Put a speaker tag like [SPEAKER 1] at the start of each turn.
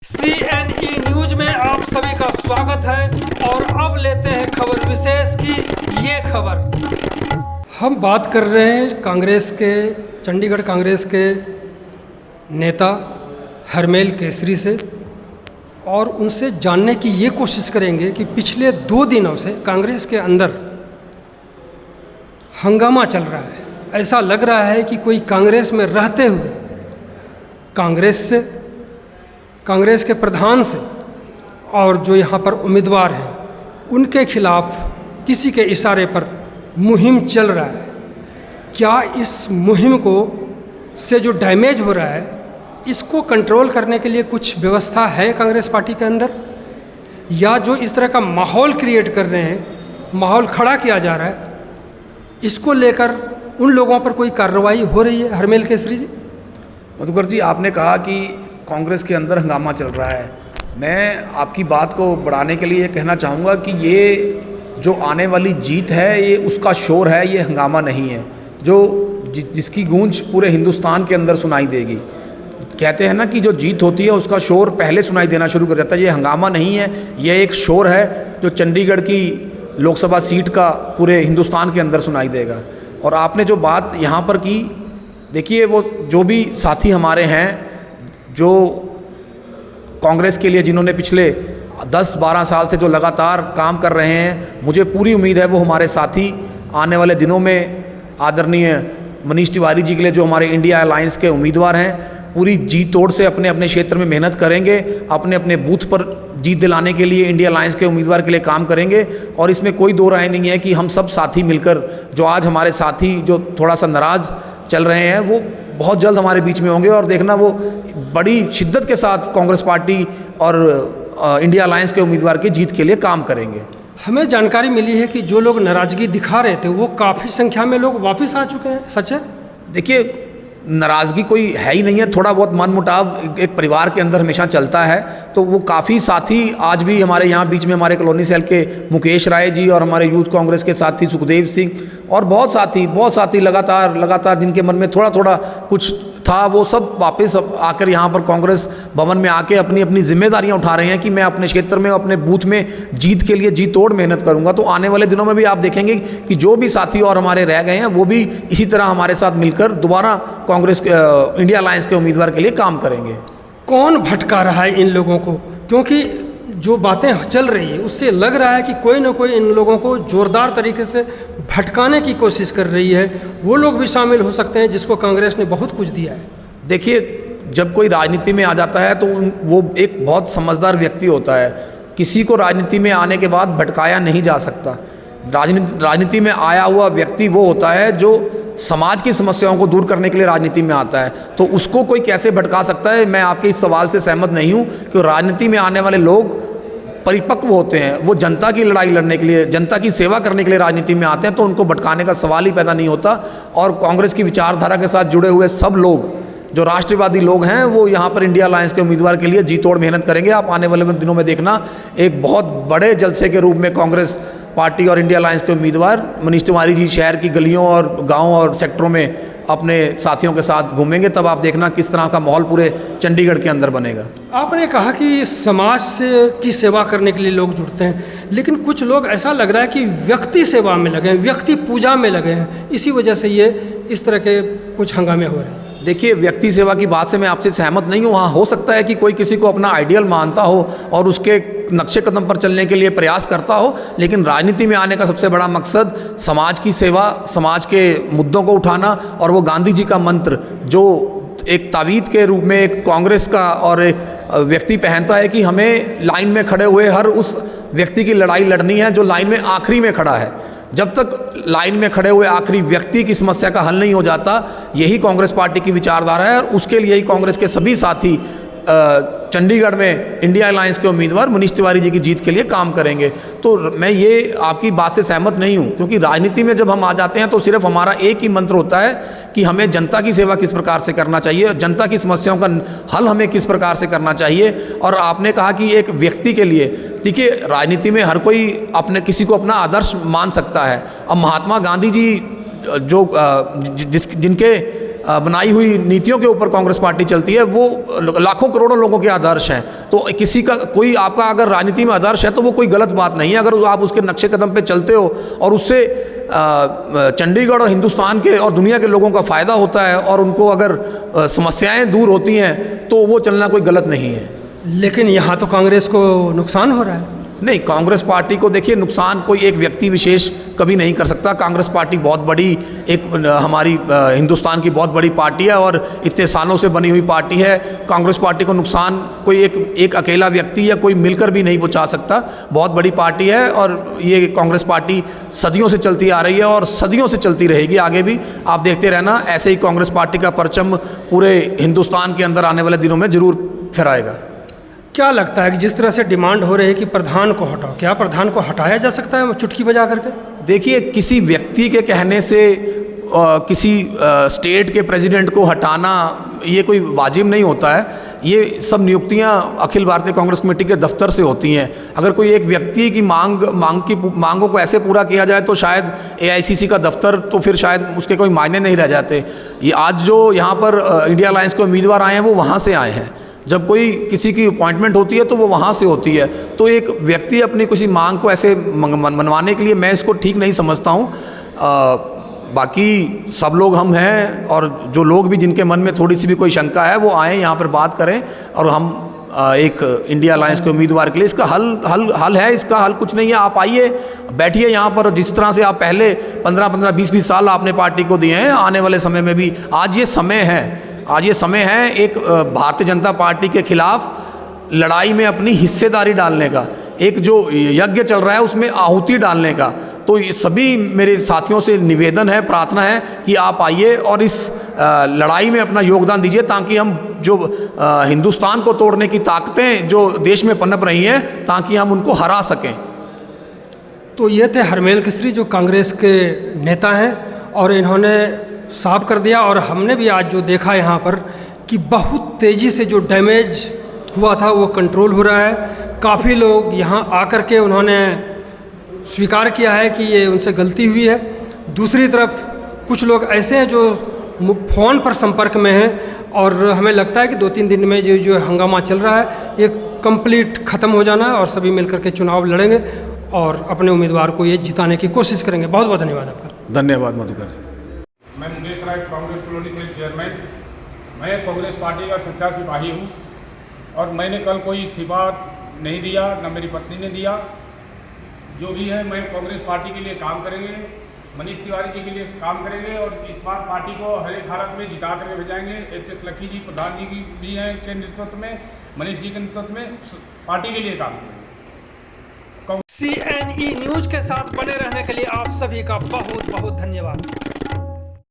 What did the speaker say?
[SPEAKER 1] CNE news में आप सभी का स्वागत है और अब लेते हैं खबर विशेष की ये खबर। हम बात कर रहे हैं कांग्रेस के चंडीगढ़ कांग्रेस के नेता हरमेल केसरी से और उनसे जानने की ये कोशिश करेंगे कि पिछले 2 दिनों से कांग्रेस के अंदर हंगामा चल रहा है। ऐसा लग रहा है कि कोई कांग्रेस में रहते हुए कांग्रेस के प्रधान से और जो यहाँ पर उम्मीदवार हैं उनके खिलाफ किसी के इशारे पर मुहिम चल रहा है। क्या इस मुहिम को से जो डैमेज हो रहा है इसको कंट्रोल करने के लिए कुछ व्यवस्था है कांग्रेस पार्टी के अंदर, या जो इस तरह का माहौल क्रिएट कर रहे हैं, माहौल खड़ा किया जा रहा है, इसको लेकर उन लोगों पर कोई कार्रवाई हो रही है? हरमेल केसरी जी।
[SPEAKER 2] मधुकर जी, आपने कहा कि कांग्रेस के अंदर हंगामा चल रहा है। मैं आपकी बात को बढ़ाने के लिए कहना चाहूँगा कि ये जो आने वाली जीत है ये उसका शोर है, ये हंगामा नहीं है जिसकी गूंज पूरे हिंदुस्तान के अंदर सुनाई देगी। कहते हैं ना कि जो जीत होती है उसका शोर पहले सुनाई देना शुरू कर जाता है। ये हंगामा नहीं है, ये एक शोर है जो चंडीगढ़ की लोकसभा सीट का पूरे हिंदुस्तान के अंदर सुनाई देगा। और आपने जो बात यहाँ पर की, देखिए वो जो भी साथी हमारे हैं जो कांग्रेस के लिए जिन्होंने पिछले 10-12 साल से जो लगातार काम कर रहे हैं, मुझे पूरी उम्मीद है वो हमारे साथी आने वाले दिनों में आदरणीय मनीष तिवारी जी के लिए जो हमारे इंडिया अलायंस के उम्मीदवार हैं पूरी जी तोड़ से अपने अपने क्षेत्र में मेहनत करेंगे, अपने अपने बूथ पर जीत दिलाने के लिए इंडिया अलायंस के उम्मीदवार के लिए काम करेंगे। और इसमें कोई दो राय नहीं है कि हम सब साथी मिलकर, जो आज हमारे साथी जो थोड़ा सा नाराज़ चल रहे हैं वो बहुत जल्द हमारे बीच में होंगे और देखना वो बड़ी शिद्दत के साथ कांग्रेस पार्टी और इंडिया अलायंस के उम्मीदवार की जीत के लिए काम करेंगे।
[SPEAKER 1] हमें जानकारी मिली है कि जो लोग नाराज़गी दिखा रहे थे वो काफ़ी संख्या में लोग वापस आ चुके हैं, सच है?
[SPEAKER 2] देखिए, नाराज़गी कोई है ही नहीं है, थोड़ा बहुत मनमुटाव एक परिवार के अंदर हमेशा चलता है। तो वो काफ़ी साथी आज भी हमारे यहाँ बीच में, हमारे कॉलोनी सेल के मुकेश राय जी और हमारे यूथ कांग्रेस के साथी सुखदेव सिंह और बहुत साथी लगातार जिनके मन में थोड़ा थोड़ा कुछ था, वो सब वापस आकर यहाँ पर कांग्रेस भवन में आके अपनी अपनी जिम्मेदारियाँ उठा रहे हैं कि मैं अपने क्षेत्र में, अपने बूथ में जीत के लिए जी तोड़ मेहनत करूँगा। तो आने वाले दिनों में भी आप देखेंगे कि जो भी साथी और हमारे रह गए हैं वो भी इसी तरह हमारे साथ मिलकर दोबारा कांग्रेस इंडिया अलायंस के उम्मीदवार के लिए काम करेंगे।
[SPEAKER 1] कौन भटका रहा है इन लोगों को? क्योंकि जो बातें चल रही है उससे लग रहा है कि कोई ना कोई इन लोगों को ज़ोरदार तरीके से भटकाने की कोशिश कर रही है। वो लोग भी शामिल हो सकते हैं जिसको कांग्रेस ने बहुत कुछ दिया है।
[SPEAKER 2] देखिए, जब कोई राजनीति में आ जाता है तो वो एक बहुत समझदार व्यक्ति होता है। किसी को राजनीति में आने के बाद भटकाया नहीं जा सकता। राजनीति में आया हुआ व्यक्ति वो होता है जो समाज की समस्याओं को दूर करने के लिए राजनीति में आता है। तो उसको कोई कैसे भटका सकता है? मैं आपके इस सवाल से सहमत नहीं हूँ कि राजनीति में आने वाले लोग परिपक्व होते हैं, वो जनता की लड़ाई लड़ने के लिए, जनता की सेवा करने के लिए राजनीति में आते हैं, तो उनको भटकाने का सवाल ही पैदा नहीं होता। और कांग्रेस की विचारधारा के साथ जुड़े हुए सब लोग जो राष्ट्रवादी लोग हैं वो यहाँ पर इंडिया अलायंस के उम्मीदवार के लिए जी तोड़ मेहनत करेंगे। आप आने वाले दिनों में देखना एक बहुत बड़े जलसे के रूप में कांग्रेस पार्टी और इंडिया अलायंस के उम्मीदवार मनीष तिवारी जी शहर की गलियों और गाँव और सेक्टरों में अपने साथियों के साथ घूमेंगे। तब आप देखना किस तरह का माहौल पूरे चंडीगढ़ के अंदर बनेगा।
[SPEAKER 1] आपने कहा कि समाज की सेवा करने के लिए लोग जुड़ते हैं, लेकिन कुछ लोग ऐसा लग रहा है कि व्यक्ति सेवा में लगे हैं, व्यक्ति पूजा में लगे हैं, इसी वजह से ये इस तरह के कुछ हंगामे हो रहे हैं।
[SPEAKER 2] देखिए, व्यक्ति सेवा की बात से मैं आपसे सहमत नहीं हूँ। हाँ, हो सकता है कि कोई किसी को अपना आइडियल मानता हो और उसके नक्शे कदम पर चलने के लिए प्रयास करता हो, लेकिन राजनीति में आने का सबसे बड़ा मकसद समाज की सेवा, समाज के मुद्दों को उठाना और वो गांधी जी का मंत्र जो एक तावीज़ के रूप में एक कांग्रेस का और एक व्यक्ति पहनता है कि हमें लाइन में खड़े हुए हर उस व्यक्ति की लड़ाई लड़नी है जो लाइन में आखिरी में खड़ा है। जब तक लाइन में खड़े हुए आखिरी व्यक्ति की समस्या का हल नहीं हो जाता, यही कांग्रेस पार्टी की विचारधारा है। और उसके लिए ही कांग्रेस के सभी साथी चंडीगढ़ में इंडिया अलायंस के उम्मीदवार मनीष तिवारी जी की जीत के लिए काम करेंगे। तो मैं ये आपकी बात से सहमत नहीं हूँ, क्योंकि राजनीति में जब हम आ जाते हैं तो सिर्फ हमारा एक ही मंत्र होता है कि हमें जनता की सेवा किस प्रकार से करना चाहिए, जनता की समस्याओं का हल हमें किस प्रकार से करना चाहिए। और आपने कहा कि एक व्यक्ति के लिए, देखिए, राजनीति में हर कोई अपने किसी को अपना आदर्श मान सकता है। अब महात्मा गांधी जी जो जिनके बनाई हुई नीतियों के ऊपर कांग्रेस पार्टी चलती है, वो लाखों करोड़ों लोगों के आदर्श हैं। तो किसी का कोई आपका अगर राजनीति में आदर्श है तो वो कोई गलत बात नहीं है। अगर आप उसके नक्शे कदम पे चलते हो और उससे चंडीगढ़ और हिंदुस्तान के और दुनिया के लोगों का फ़ायदा होता है और उनको अगर समस्याएं दूर होती हैं तो वो चलना कोई गलत नहीं है।
[SPEAKER 1] लेकिन यहाँ तो कांग्रेस को नुकसान हो रहा है।
[SPEAKER 2] नहीं, कांग्रेस पार्टी को देखिए नुकसान कोई एक व्यक्ति विशेष कभी नहीं कर सकता। कांग्रेस पार्टी बहुत बड़ी एक हमारी हिंदुस्तान की बहुत बड़ी पार्टी है और इतने सालों से बनी हुई पार्टी है। कांग्रेस पार्टी को नुकसान कोई एक अकेला व्यक्ति या कोई मिलकर भी नहीं पहुंचा सकता। बहुत बड़ी पार्टी है और ये कांग्रेस पार्टी सदियों से चलती आ रही है और सदियों से चलती रहेगी आगे भी। आप देखते रहना, ऐसे ही कांग्रेस पार्टी का परचम पूरे हिंदुस्तान के अंदर आने वाले दिनों में ज़रूर फहराएगा।
[SPEAKER 1] क्या लगता है कि जिस तरह से डिमांड हो रही है कि प्रधान को हटाओ, क्या प्रधान को हटाया जा सकता है चुटकी बजा करके?
[SPEAKER 2] देखिए, किसी व्यक्ति के कहने से किसी स्टेट के प्रेसिडेंट को हटाना ये कोई वाजिब नहीं होता है। ये सब नियुक्तियां अखिल भारतीय कांग्रेस कमेटी के दफ्तर से होती हैं। अगर कोई एक व्यक्ति की मांगों को ऐसे पूरा किया जाए तो शायद एआईसीसी का दफ्तर तो फिर शायद उसके कोई मायने नहीं रह जाते। ये आज जो यहाँ पर इंडिया अलायंस के उम्मीदवार आए हैं वो वहाँ से आए हैं। जब कोई किसी की अपॉइंटमेंट होती है तो वो वहाँ से होती है। तो एक व्यक्ति अपनी किसी मांग को ऐसे मनवाने के लिए मैं इसको ठीक नहीं समझता हूँ। बाकी सब लोग हम हैं और जो लोग भी जिनके मन में थोड़ी सी भी कोई शंका है वो आएँ, यहाँ पर बात करें और हम एक इंडिया अलायंस के उम्मीदवार के लिए इसका हल है। इसका हल कुछ नहीं है। आप आइए, बैठिए यहाँ पर। जिस तरह से आप पहले 15-15, 20-20 साल आपने पार्टी को दिए हैं, आने वाले समय में भी आज ये समय है एक भारतीय जनता पार्टी के खिलाफ लड़ाई में अपनी हिस्सेदारी डालने का, एक जो यज्ञ चल रहा है उसमें आहुति डालने का। तो ये सभी मेरे साथियों से निवेदन है, प्रार्थना है कि आप आइए और इस लड़ाई में अपना योगदान दीजिए ताकि हम जो हिंदुस्तान को तोड़ने की ताकतें जो देश में पनप रही हैं ताकि हम उनको हरा सकें।
[SPEAKER 1] तो ये थे हरमेल केसरी जो कांग्रेस के नेता हैं और इन्होंने साफ कर दिया। और हमने भी आज जो देखा यहाँ पर कि बहुत तेज़ी से जो डैमेज हुआ था वो कंट्रोल हो रहा है। काफ़ी लोग यहाँ आकर के उन्होंने स्वीकार किया है कि ये उनसे गलती हुई है। दूसरी तरफ कुछ लोग ऐसे हैं जो फ़ोन पर संपर्क में हैं और हमें लगता है कि 2-3 दिन में जो हंगामा चल रहा है ये कंप्लीट ख़त्म हो जाना है और सभी मिलकर के चुनाव लड़ेंगे और अपने उम्मीदवार को ये जिताने की कोशिश करेंगे। बहुत बहुत धन्यवाद आपका।
[SPEAKER 2] धन्यवाद मधुकर।
[SPEAKER 3] मैं मुकेश राय, कांग्रेस कॉलोनी सेल चेयरमैन। मैं कांग्रेस पार्टी का सच्चा सिपाही हूँ और मैंने कल कोई इस्तीफा नहीं दिया, न मेरी पत्नी ने दिया। जो भी है मैं कांग्रेस पार्टी के लिए काम करेंगे, मनीष तिवारी जी के लिए काम करेंगे और इस बार पार्टी को हर एक हालत में जिता करके भेजाएंगे। एच.एस. लक्की जी प्रधान जी की भी हैं के नेतृत्व में, मनीष जी के नेतृत्व में पार्टी के लिए काम करेंगे।
[SPEAKER 1] CNE न्यूज़ के साथ बने रहने के लिए आप सभी का बहुत बहुत धन्यवाद।